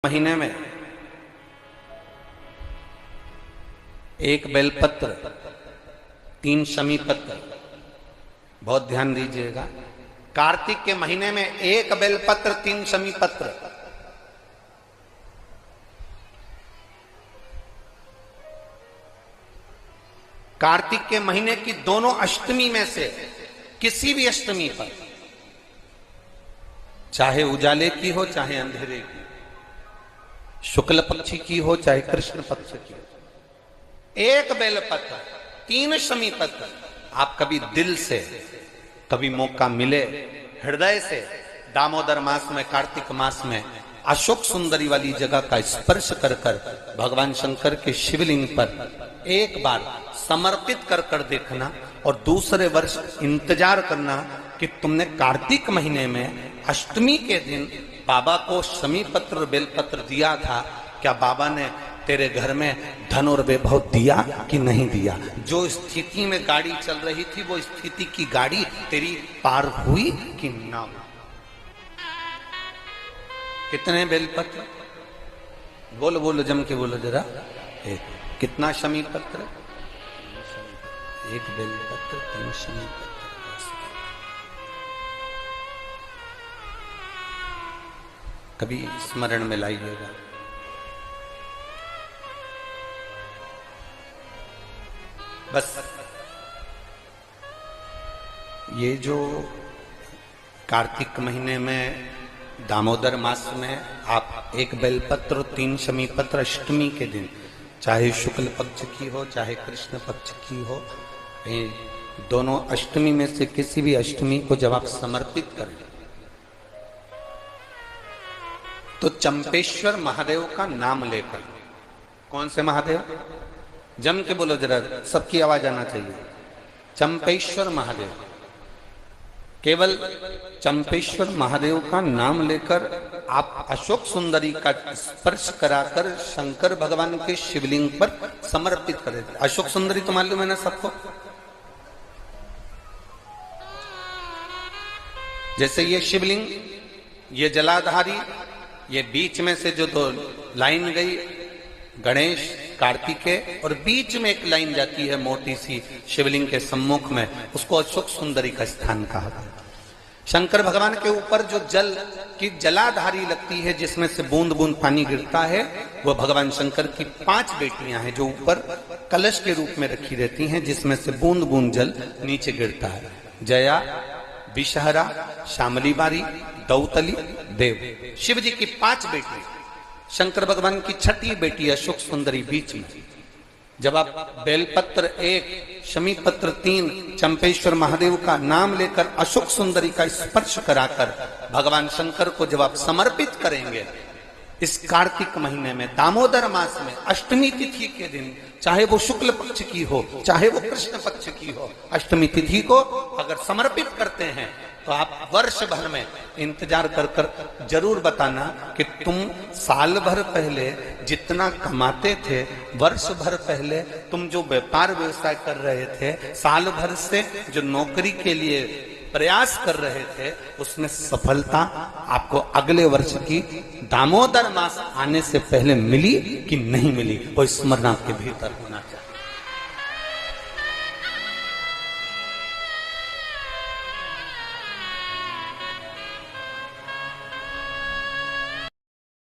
महीने में एक बेलपत्र, 3 शमी पत्र, बहुत ध्यान दीजिएगा। कार्तिक के महीने में एक बेलपत्र, 3 शमी पत्र। कार्तिक के महीने की दोनों अष्टमी में से किसी भी अष्टमी पर, चाहे उजाले की हो चाहे अंधेरे की, शुक्ल पक्षी की हो चाहे कृष्ण पक्ष की, एक बेलपत्र, 3 शमी पत्र। आप कभी दिल से, कभी मौका मिले हृदय से, दामोदर मास में, कार्तिक मास में अशोक सुंदरी वाली जगह का स्पर्श कर कर भगवान शंकर के शिवलिंग पर एक बार समर्पित कर कर देखना, और दूसरे वर्ष इंतजार करना कि तुमने कार्तिक महीने में अष्टमी के दिन बाबा को शमी पत्र और बेलपत्र दिया था, क्या बाबा ने तेरे घर में धन और वैभव दिया कि नहीं दिया? जो स्थिति में गाड़ी चल रही थी वो स्थिति की गाड़ी तेरी पार हुई कि ना हुई? कितने बेलपत्र? बोलो बोलो, जम के बोलो जरा। कितना शमी पत्र? एक बेलपत्र, 3 शमी पत्र। कभी स्मरण में लाइएगा। बस ये जो कार्तिक महीने में दामोदर मास में आप एक बेलपत्र, 3 शमी पत्र अष्टमी के दिन, चाहे शुक्ल पक्ष की हो चाहे कृष्ण पक्ष की हो, दोनों अष्टमी में से किसी भी अष्टमी को जब आप समर्पित करें तो चंपेश्वर महादेव का नाम लेकर, कौन से महादेव? जम के बोलो जरा, सबकी आवाज आना चाहिए। चंपेश्वर महादेव, केवल चंपेश्वर महादेव का नाम लेकर आप अशोक सुंदरी का स्पर्श कराकर शंकर भगवान के शिवलिंग पर समर्पित करें। अशोक सुंदरी तो मालूम है ना सबको? जैसे ये शिवलिंग, ये जलाधारी, ये बीच में से जो 2 लाइन गई, गणेश, कार्तिकेय, और बीच में एक लाइन जाती है मोटी सी शिवलिंग के सम्मुख में, उसको अशोक सुंदरी का स्थान कहा गया। शंकर भगवान के ऊपर जो जल की जलाधारी लगती है, जिसमें से बूंद बूंद पानी गिरता है, वह भगवान शंकर की 5 बेटियां हैं जो ऊपर कलश के रूप में रखी रहती हैं, जिसमें से बूंद बूंद जल नीचे गिरता है। जया, विषहरा, श्यामली बारी, दौतली, देव। शिव जी की 5 बेटी, शंकर भगवान की 6ठी बेटी अशोक सुंदरी बीच में। जब आप बेलपत्र 1, शमी पत्र 3, चंपेश्वर महादेव का नाम लेकर अशोक सुंदरी का स्पर्श कराकर भगवान शंकर को जब आप समर्पित करेंगे इस कार्तिक महीने में, दामोदर मास में, अष्टमी तिथि के दिन, चाहे वो शुक्ल पक्ष की हो चाहे वो कृष्ण पक्ष की हो, अष्टमी तिथि को अगर समर्पित करते हैं तो आप वर्ष भर में इंतजार कर कर जरूर बताना कि तुम साल भर पहले जितना कमाते थे, वर्ष भर पहले तुम जो व्यापार व्यवसाय कर रहे थे, साल भर से जो नौकरी के लिए प्रयास कर रहे थे, उसमें सफलता आपको अगले वर्ष की दामोदर मास आने से पहले मिली कि नहीं मिली, वो स्मरण आपके भीतर होना चाहिए।